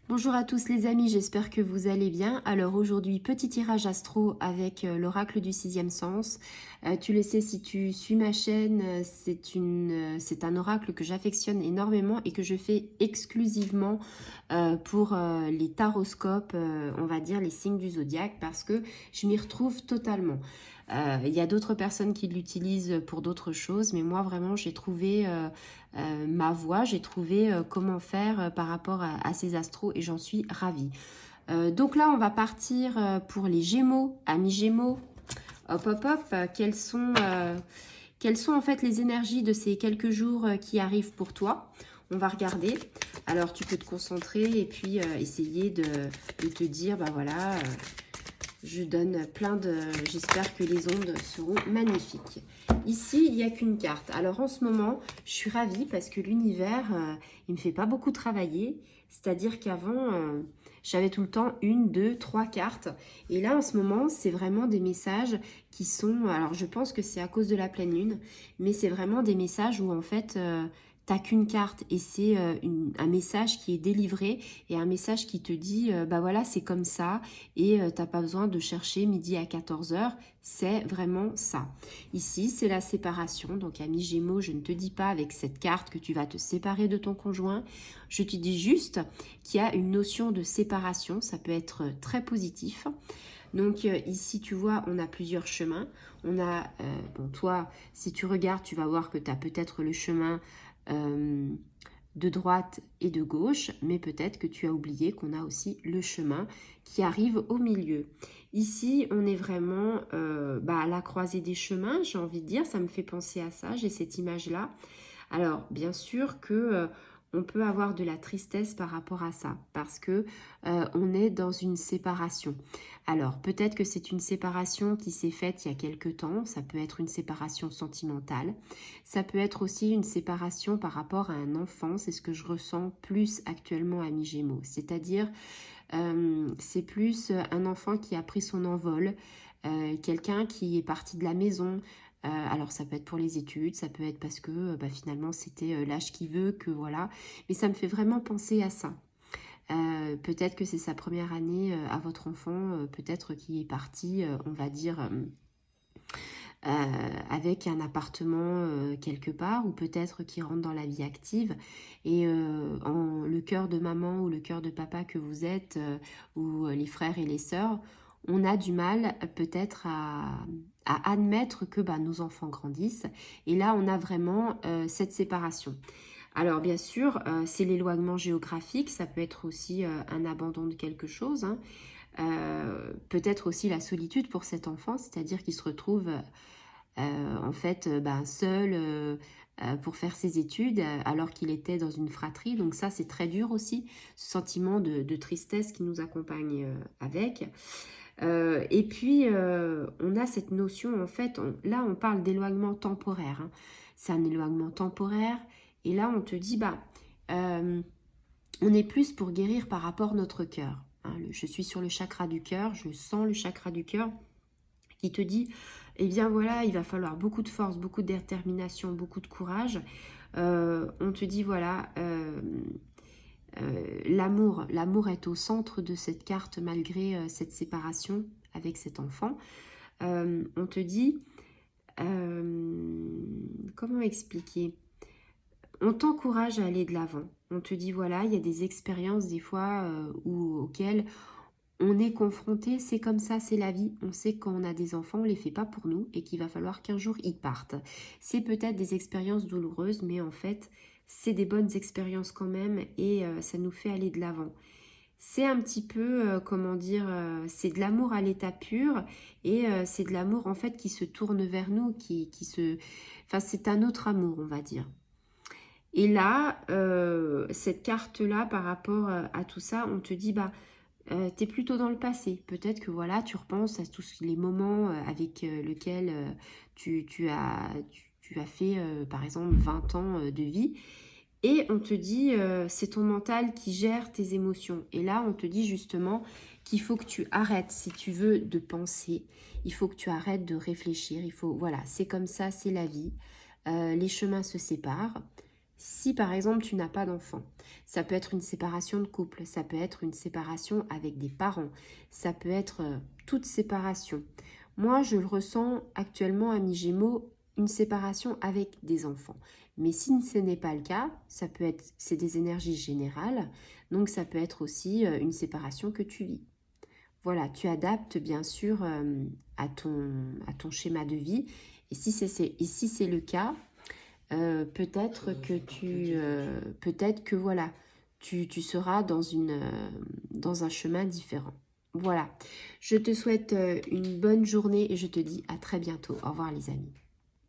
Bonjour à tous les amis, j'espère que vous allez bien. Alors aujourd'hui, petit tirage astro avec l'oracle du sixième sens. Tu le sais si tu suis ma chaîne, c'est un oracle que j'affectionne énormément et que je fais exclusivement pour les taroscopes, on va dire les signes du zodiaque, parce que je m'y retrouve totalement. Il y a d'autres personnes qui l'utilisent pour d'autres choses, mais moi vraiment j'ai trouvé ma voie, j'ai trouvé comment faire par rapport à ces astros et j'en suis ravie. Donc là on va partir pour les Gémeaux, amis Gémeaux. Hop hop hop, quelles sont en fait les énergies de ces quelques jours qui arrivent pour toi? On va regarder. Alors tu peux te concentrer et puis essayer de te dire, bah voilà, je donne plein de... J'espère que les ondes seront magnifiques. Ici, il n'y a qu'une carte. Alors en ce moment, je suis ravie parce que l'univers, il ne me fait pas beaucoup travailler. C'est-à-dire qu'avant, j'avais tout le temps une, deux, trois cartes. Et là, en ce moment, c'est vraiment des messages qui sont... Alors je pense que c'est à cause de la pleine lune, mais c'est vraiment des messages où en fait... t'as qu'une carte et c'est un message qui est délivré et un message qui te dit bah voilà c'est comme ça et t'as pas besoin de chercher midi à 14 heures, c'est vraiment ça. Ici, c'est la séparation. Donc, ami Gémeaux, je ne te dis pas avec cette carte que tu vas te séparer de ton conjoint. Je te dis juste qu'il y a une notion de séparation. Ça peut être très positif. Donc, ici, tu vois, on a plusieurs chemins. On a, bon, toi, si tu regardes, tu vas voir que tu as peut-être le chemin de droite et de gauche, mais peut-être que tu as oublié qu'on a aussi le chemin qui arrive au milieu. Ici, on est vraiment à la croisée des chemins, j'ai envie de dire, ça me fait penser à ça, j'ai cette image-là. Alors, bien sûr que on peut avoir de la tristesse par rapport à ça, parce que on est dans une séparation. Alors, peut-être que c'est une séparation qui s'est faite il y a quelque temps, ça peut être une séparation sentimentale, ça peut être aussi une séparation par rapport à un enfant, c'est ce que je ressens plus actuellement à mi-gémeaux, c'est-à-dire c'est plus un enfant qui a pris son envol, quelqu'un qui est parti de la maison. Alors ça peut être pour les études, ça peut être parce que finalement c'était l'âge qui veut que voilà. Mais ça me fait vraiment penser à ça. Peut-être que c'est sa première année à votre enfant, peut-être qui est parti, on va dire, avec un appartement quelque part, ou peut-être qui rentre dans la vie active. Et le cœur de maman ou le cœur de papa que vous êtes, ou les frères et les sœurs, on a du mal peut-être à admettre que nos enfants grandissent. Et là, on a vraiment cette séparation. Alors bien sûr, c'est l'éloignement géographique, ça peut être aussi un abandon de quelque chose, hein. Peut-être aussi la solitude pour cet enfant, c'est-à-dire qu'il se retrouve en fait seul pour faire ses études alors qu'il était dans une fratrie. Donc ça, c'est très dur aussi, ce sentiment de tristesse qui nous accompagne avec. Et puis, on a cette notion, en fait, là, on parle d'éloignement temporaire, hein. C'est un éloignement temporaire. Et là, on te dit, euh, on est plus pour guérir par rapport à notre cœur, hein. Je suis sur le chakra du cœur, je sens le chakra du cœur qui te dit, eh bien voilà, il va falloir beaucoup de force, beaucoup de détermination, beaucoup de courage. On te dit, voilà, l'amour est au centre de cette carte malgré cette séparation avec cet enfant. On te dit, comment expliquer? On t'encourage à aller de l'avant. On te dit, voilà, il y a des expériences des fois auxquelles on est confronté, c'est comme ça, c'est la vie. On sait que quand on a des enfants, on ne les fait pas pour nous et qu'il va falloir qu'un jour ils partent. C'est peut-être des expériences douloureuses, mais en fait, c'est des bonnes expériences quand même et ça nous fait aller de l'avant. C'est un petit peu, comment dire, c'est de l'amour à l'état pur et c'est de l'amour en fait qui se tourne vers nous, Enfin, c'est un autre amour, on va dire. Et là, cette carte-là, par rapport à tout ça, on te dit, tu es plutôt dans le passé. Peut-être que voilà, tu repenses à tous les moments avec lesquels tu as fait, par exemple, 20 ans de vie. Et on te dit, c'est ton mental qui gère tes émotions. Et là, on te dit justement qu'il faut que tu arrêtes, si tu veux, de penser. Il faut que tu arrêtes de réfléchir. Voilà, c'est comme ça, c'est la vie. Les chemins se séparent. Si par exemple tu n'as pas d'enfant, ça peut être une séparation de couple, ça peut être une séparation avec des parents, ça peut être toute séparation. Moi, je le ressens actuellement à mi-gémeaux, une séparation avec des enfants. Mais si ce n'est pas le cas, ça peut être, c'est des énergies générales, donc ça peut être aussi une séparation que tu vis. Voilà, tu adaptes bien sûr à ton schéma de vie. Et si c'est le cas, peut-être que voilà, tu seras dans un chemin différent. Voilà, je te souhaite une bonne journée et je te dis à très bientôt. Au revoir les amis.